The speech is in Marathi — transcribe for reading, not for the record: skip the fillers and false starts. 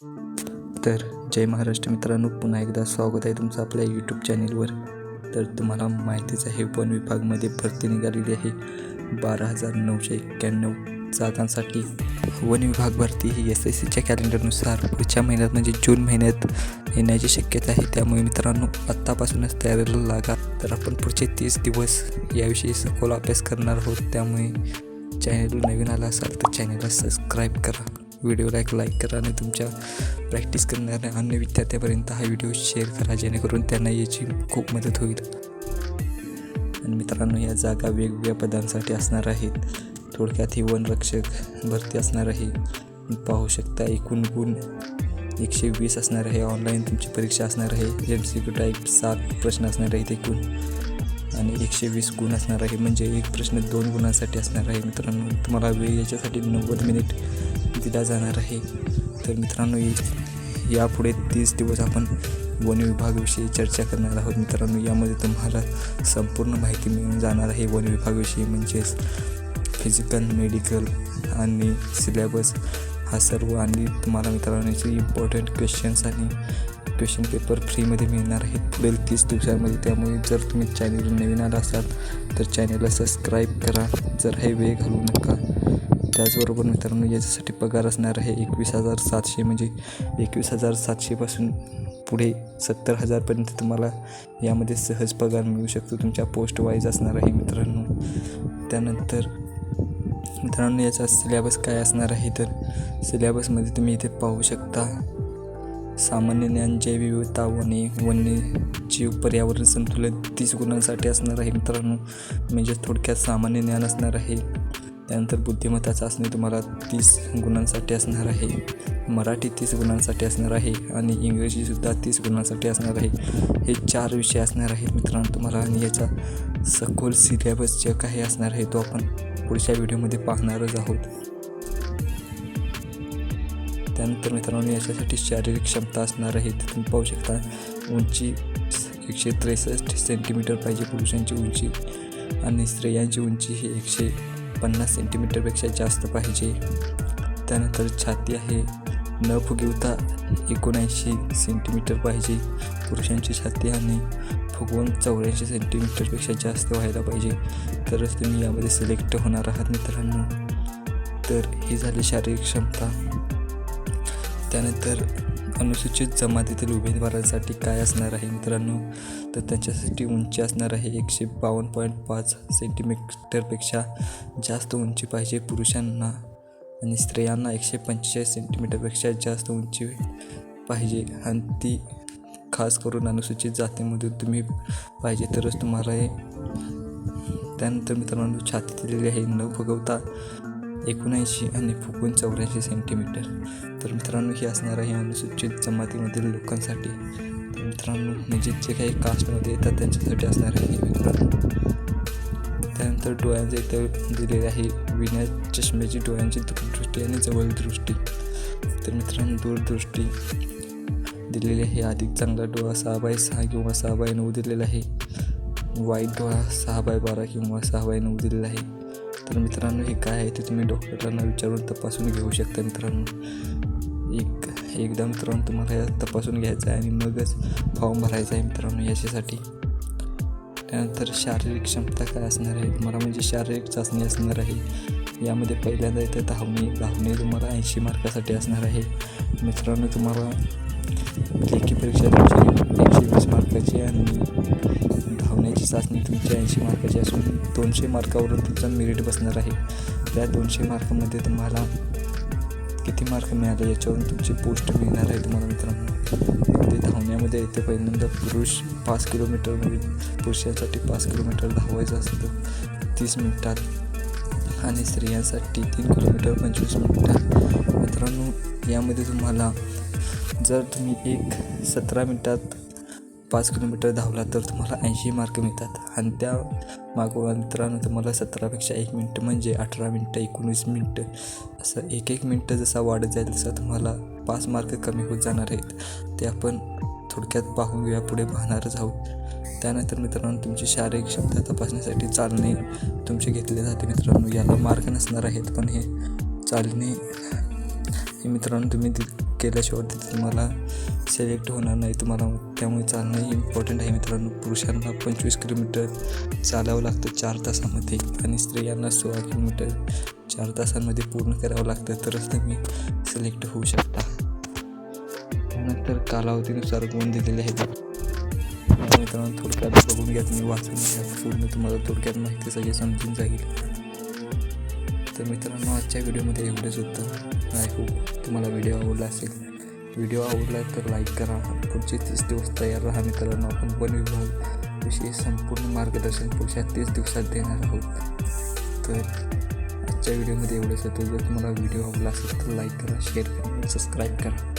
तर जय महाराष्ट्र मित्रांनो, पुन्हा एकदा स्वागत आहे तुमचं आपल्या यूट्यूब चॅनेलवर. तर तुम्हाला माहितीच आहे, वन विभागमध्ये भरती निघालेली आहे 12,991 जागांसाठी. वन विभाग भरती ही SSCच्या कॅलेंडरनुसार पुढच्या महिन्यात म्हणजे जून महिन्यात येण्याची शक्यता आहे. त्यामुळे मित्रांनो, आत्तापासूनच तयारीला लागा. तर आपण पुढचे 30 दिवस याविषयी सखोल अभ्यास करणार आहोत. त्यामुळे चॅनेलवर नवीन आला असाल तर चॅनेलला सबस्क्राईब करा, व्हिडिओला एक लाईक करा आणि तुमच्या प्रॅक्टिस करणाऱ्या अन्य विद्यार्थ्यांपर्यंत हा व्हिडिओ शेअर करा, जेणेकरून त्यांना याची खूप मदत होईल. आणि मित्रांनो, या जागा वेगवेगळ्या पदांसाठी असणार आहेत. थोडक्यात ही वनरक्षक भरती असणार आहे. पाहू शकता, एकूण गुण 120 असणार आहे. ऑनलाईन तुमची परीक्षा असणार आहे. MCQ टाईप 7 प्रश्न असणार आहेत एकूण, आणि 120 गुण असणार आहे. म्हणजे एक प्रश्न 2 गुणांसाठी असणार आहे. मित्रांनो, तुम्हाला वेळ याच्यासाठी 90 मिनिट दिला जाणार आहे. तर मित्रांनो, यापुढे 30 दिवस आपण वन विभागाविषयी चर्चा करणार आहोत. मित्रांनो, यामध्ये तुम्हाला संपूर्ण माहिती मिळून जाणार आहे वन विभागाविषयी, म्हणजेच फिजिकल, मेडिकल आणि सिलेबस हा सर्व. आणि तुम्हाला मित्रांनो, याचे इम्पॉर्टंट क्वेश्चन्स आणि क्वेश्चन पेपर फ्रीमध्ये मिळणार आहेत पुढील 30 दिवसांमध्ये. त्यामुळे जर तुम्ही चॅनेलवर नवीन आला असाल तर चॅनेलला सबस्क्राईब करा, जर हे वेळ घालवू नका. त्याचबरोबर मित्रांनो, याच्यासाठी पगार असणार आहे 21,700, म्हणजे 21,700पासून पुढे 70,000पर्यंत तुम्हाला यामध्ये सहज पगार मिळू शकतो. तुमच्या पोस्ट वाईज असणार आहे मित्रांनो. त्यानंतर मित्रांनो, याचा सिलेबस काय असणार आहे, तर सिलेबसमध्ये तुम्ही इथे पाहू शकता. सामान्य ज्ञान, जैवविविधता, वन्यजीव, पर्यावरण संतुलन 30 गुणांसाठी असणार आहे मित्रांनो. म्हणजे थोडक्यात सामान्य ज्ञान असणार आहे. त्यानंतर बुद्धिमत्ता चाचणी तुम्हाला 30 गुणांसाठी असणार आहे. मराठी 30 गुणांसाठी असणार आहे आणि इंग्रजीसुद्धा 30 गुणांसाठी असणार आहे. हे 4 विषय असणार आहेत मित्रांनो तुम्हाला. आणि याचा सखोल सिलेबस जे काही असणार आहे तो आपण पुढच्या व्हिडिओमध्ये पाहणारच आहोत. त्यानंतर मित्रांनो, याच्यासाठी शारीरिक क्षमता असणार आहे. तुम्ही पाहू शकता, उंची 163 सेंटीमीटर पाहिजे पुरुषांची उंची, आणि स्त्रियांची उंची ही 150 सेंटीमीटरपेक्षा जास्त पाहिजे. त्यानंतर छाती आहे न फुगवता 79 सेंटीमीटर पाहिजे पुरुषांची छाती, आणि फुगवून 84 सेंटीमीटरपेक्षा जास्त व्हायला पाहिजे, तरच तुम्ही यामध्ये सिलेक्ट होणार आहात मित्रांनो. तर ही झाली शारीरिक क्षमता. त्यानंतर अनुसूचित जमातीतील उमेदवारांसाठी काय असणार आहे मित्रांनो, तर त्यांच्यासाठी उंची असणार आहे 152.5 सेंटीमीटरपेक्षा जास्त उंची पाहिजे पुरुषांना, आणि स्त्रियांना 145 सेंटीमीटरपेक्षा जास्त उंची पाहिजे, आणि ती खास करून अनुसूचित जातीमधून तुम्ही पाहिजे तरच तुम्हाला हे. त्यानंतर मित्रांनो, छाती दिलेली आहे न फुगवता 79 आणि फुगवून 84 सेंटीमीटर. तर मित्रांनो, हे असणार आहे अनुसूचित जमातीमधील लोकांसाठी. तर मित्रांनो, म्हणजे जे काही कास्टमध्ये येतात त्यांच्यासाठी असणार आहे मित्रांनो. त्यानंतर डोळ्यांचे इथे दिलेले आहे विना चष्म्याची डोळ्यांची दूरदृष्टी आणि जवळदृष्टी. तर मित्रांनो, दूरदृष्टी दिलेली आहे. अधिक चांगला डोळा 6/6 किंवा 6/9 दिलेला आहे. वाईट डोळा 6/12 किंवा 6/9 दिलेला आहे. तर मित्रांनो, हे काय आहे ते तुम्ही डॉक्टरांना विचारून तपासून घेऊ शकता मित्रांनो. एकदा मित्रांनो तुम्हाला या तपासून घ्यायचं आहे आणि मगच फॉर्म भरायचा आहे मित्रांनो याच्यासाठी. त्यानंतर शारीरिक क्षमता काय असणार आहे तुम्हाला, म्हणजे शारीरिक चाचणी असणार आहे. यामध्ये पहिल्यांदा येतं धावणे तुम्हाला 80 मार्कासाठी असणार आहे मित्रांनो. तुम्हाला लेखी परीक्षा तुमची 120 मार्काची आणि धावण्याची चाचणी तुमची 80 मार्काची असून 200 मार्कावरून तुमचं मेरिट बसणार आहे. त्या 200 मार्कामध्ये तुम्हाला किती मार्क मिळाले याच्यावरून तुमची पोस्ट मिळणार आहे तुम्हाला मित्रांनो. ते धावण्यामध्ये येते पहिल्यांदा पुरुष 5 किलोमीटरमध्ये पुरुषांसाठी 5 किलोमीटर धावायचं असतं 30 मिनिटात, आणि स्त्रियांसाठी 3 किलोमीटर 25 मिनिटात. मित्रांनो, यामध्ये तुम्हाला जर तुम्ही 17 मिनिटात 5 किलोमीटर धावला तर तुम्हाला 80 मार्क मिळतात, आणि त्या मागोवा मित्रांनो तुम्हाला 17पेक्षा 1 मिनिट म्हणजे 18 मिनिटं 19 मिनिटं असं 1 मिनिटं जसा वाढत जाईल तसा तुम्हाला 5 मार्क कमी होत जाणार आहेत. ते आपण थोडक्यात पाहून घेऊया, पुढे पाहणारच आहोत. त्यानंतर मित्रांनो, तुमची शारीरिक क्षमता तपासण्यासाठी चालणे तुमचे घेतले जाते मित्रांनो. याला मार्क नसणार आहेत, पण हे चालणे हे मित्रांनो तुम्ही केल्याशिवाय तिथे तुम्हाला सिलेक्ट होणार नाही तुम्हाला, त्यामुळे चालणं हे इम्पॉर्टंट आहे मित्रांनो. पुरुषांना 25 किलोमीटर चालावं लागतं 4 तासामध्ये आणि स्त्रियांना 16 किलोमीटर 4 तासांमध्ये पूर्ण करावं लागतं, तरच तुम्ही सिलेक्ट होऊ शकता. त्यानंतर कालावधीनुसार गुण दिलेले आहेत. मित्रांनो थोडक्यात बघून घ्या, तुम्ही वाचून घ्या, पूर्ण तुम्हाला थोडक्यात माहिती सगळी समजून जाईल. तर मित्रांनो आजच्या व्हिडिओमध्ये एवढंच होतं. आय होप तुम्हाला व्हिडिओ आवडला असेल. व्हिडिओ आवडला तर लाईक करा. पुढचे 30 दिवस तयार राहा मित्रांनो. आपण वन विभाग विषयी संपूर्ण मार्गदर्शन पुढच्या 30 दिवसात देणार आहोत. तर आजच्या व्हिडिओमध्ये एवढंच होतं. जर तुम्हाला व्हिडिओ आवडला असेल तर लाईक करा, शेअर करा, सबस्क्राईब करा.